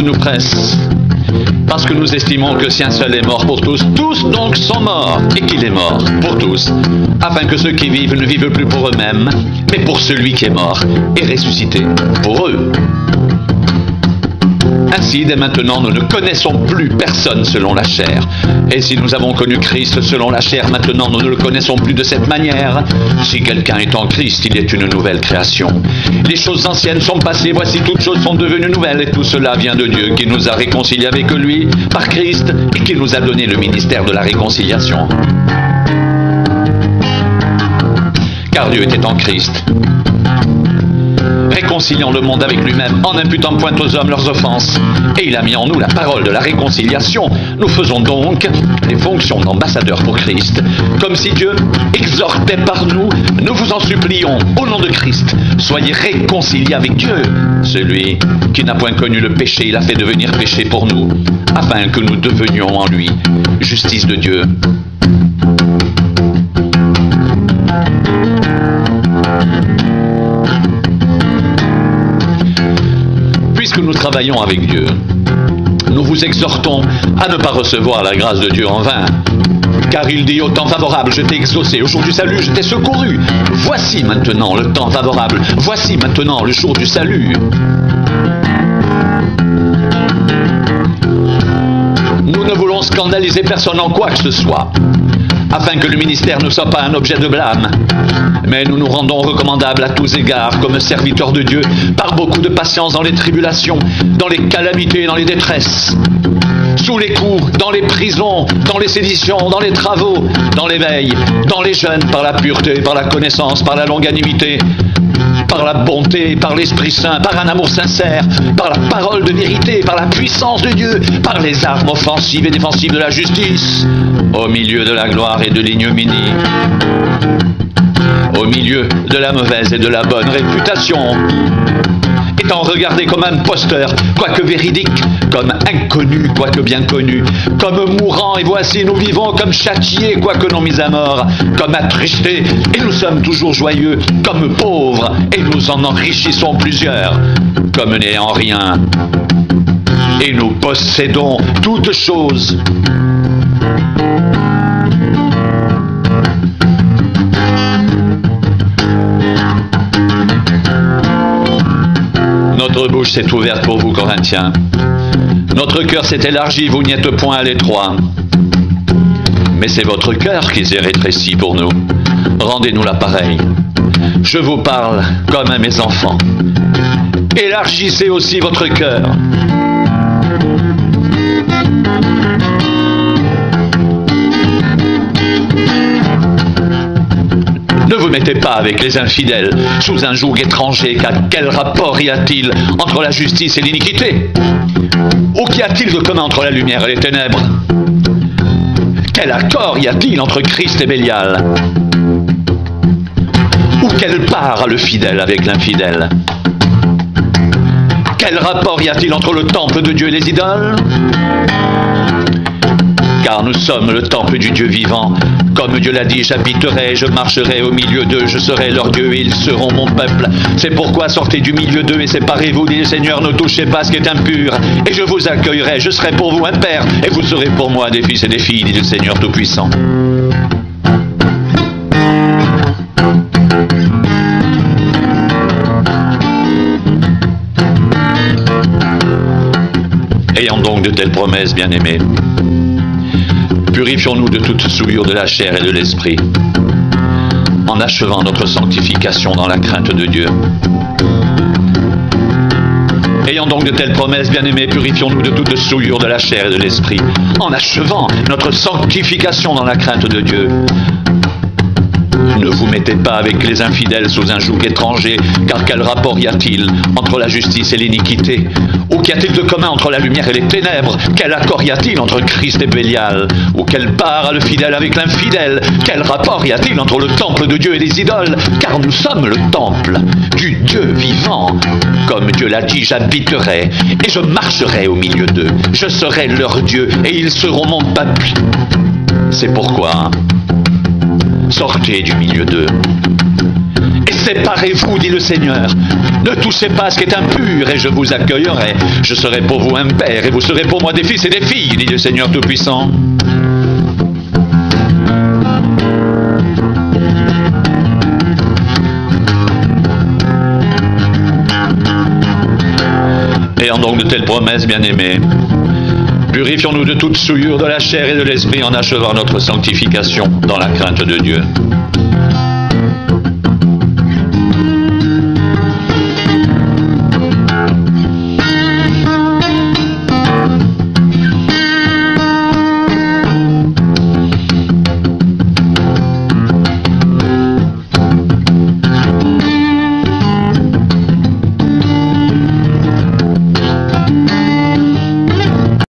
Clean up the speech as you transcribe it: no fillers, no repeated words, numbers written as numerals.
Christ nous presse. Parce que nous estimons que si un seul est mort pour tous, tous donc sont morts, et qu'il est mort pour tous, afin que ceux qui vivent ne vivent plus pour eux-mêmes, mais pour celui qui est mort et ressuscité pour eux. Ainsi, dès maintenant, nous ne connaissons plus personne selon la chair. Et si nous avons connu Christ selon la chair, maintenant nous ne le connaissons plus de cette manière. Si quelqu'un est en Christ, il est une nouvelle création. Les choses anciennes sont passées, voici toutes choses sont devenues nouvelles. Et tout cela vient de Dieu qui nous a réconciliés avec lui par Christ et qui nous a donné le ministère de la réconciliation. Car Dieu était en Christ, réconciliant le monde avec lui-même, en n'imputant point aux hommes leurs offenses. Et il a mis en nous la parole de la réconciliation. Nous faisons donc les fonctions d'ambassadeurs pour Christ, comme si Dieu exhortait par nous. Nous vous en supplions, au nom de Christ, soyez réconciliés avec Dieu. Celui qui n'a point connu le péché, il a fait devenir péché pour nous, afin que nous devenions en lui justice de Dieu. Puisque nous travaillons avec Dieu, nous vous exhortons à ne pas recevoir la grâce de Dieu en vain. Car il dit au temps favorable, je t'ai exaucé, au jour du salut, je t'ai secouru. Voici maintenant le temps favorable, voici maintenant le jour du salut. Nous ne voulons scandaliser personne en quoi que ce soit, afin que le ministère ne soit pas un objet de blâme. Mais nous nous rendons recommandables à tous égards comme serviteurs de Dieu, par beaucoup de patience dans les tribulations, dans les calamités, dans les détresses, sous les coups, dans les prisons, dans les séditions, dans les travaux, dans l'éveil, dans les jeûnes, par la pureté, par la connaissance, par la longanimité, par la bonté, par l'Esprit Saint, par un amour sincère, par la parole de vérité, par la puissance de Dieu, par les armes offensives et défensives de la justice, au milieu de la gloire et de l'ignominie, au milieu de la mauvaise et de la bonne réputation, étant regardé comme imposteur, quoique véridique, comme inconnu, quoique bien connu, comme mourant, et voici nous vivons, comme châtiés, quoique non mis à mort, comme attristés, et nous sommes toujours joyeux, comme pauvres, et nous en enrichissons plusieurs, comme n'ayant rien, et nous possédons toutes choses. Notre bouche s'est ouverte pour vous, Corinthiens. Notre cœur s'est élargi, vous n'y êtes point à l'étroit. Mais c'est votre cœur qui s'est rétréci pour nous. Rendez-nous l'appareil. Je vous parle comme à mes enfants. Élargissez aussi votre cœur. Ne vous mettez pas avec les infidèles sous un joug étranger, car quel rapport y a-t-il entre la justice et l'iniquité? Ou qu'y a-t-il de commun entre la lumière et les ténèbres? Quel accord y a-t-il entre Christ et Bélial? Ou quelle part a le fidèle avec l'infidèle? Quel rapport y a-t-il entre le temple de Dieu et les idoles? Car nous sommes le temple du Dieu vivant. Comme Dieu l'a dit, j'habiterai, je marcherai au milieu d'eux, je serai leur Dieu et ils seront mon peuple. C'est pourquoi sortez du milieu d'eux et séparez-vous, dit le Seigneur, ne touchez pas ce qui est impur. Et je vous accueillerai, je serai pour vous un père, et vous serez pour moi des fils et des filles, dit le Seigneur Tout-Puissant. Ayant donc de telles promesses, bien-aimés, purifions-nous de toute souillure de la chair et de l'esprit, en achevant notre sanctification dans la crainte de Dieu. Ayant donc de telles promesses, bien-aimés, purifions-nous de toute souillure de la chair et de l'esprit, en achevant notre sanctification dans la crainte de Dieu. Ne vous mettez pas avec les infidèles sous un joug étranger, car quel rapport y a-t-il entre la justice et l'iniquité? Ou qu'y a-t-il de commun entre la lumière et les ténèbres? Quel accord y a-t-il entre Christ et Bélial? Ou quelle part a le fidèle avec l'infidèle? Quel rapport y a-t-il entre le temple de Dieu et les idoles? Car nous sommes le temple du Dieu vivant. Comme Dieu l'a dit, j'habiterai et je marcherai au milieu d'eux. Je serai leur Dieu et ils seront mon peuple. C'est pourquoi sortez du milieu d'eux et Séparez-vous, dit le Seigneur. Ne touchez pas à ce qui est impur, et je vous accueillerai. Je serai pour vous un père, et vous serez pour moi des fils et des filles, dit le Seigneur Tout-Puissant. Ayant donc de telles promesses, bien-aimés, purifions-nous de toute souillure de la chair et de l'esprit en achevant notre sanctification dans la crainte de Dieu.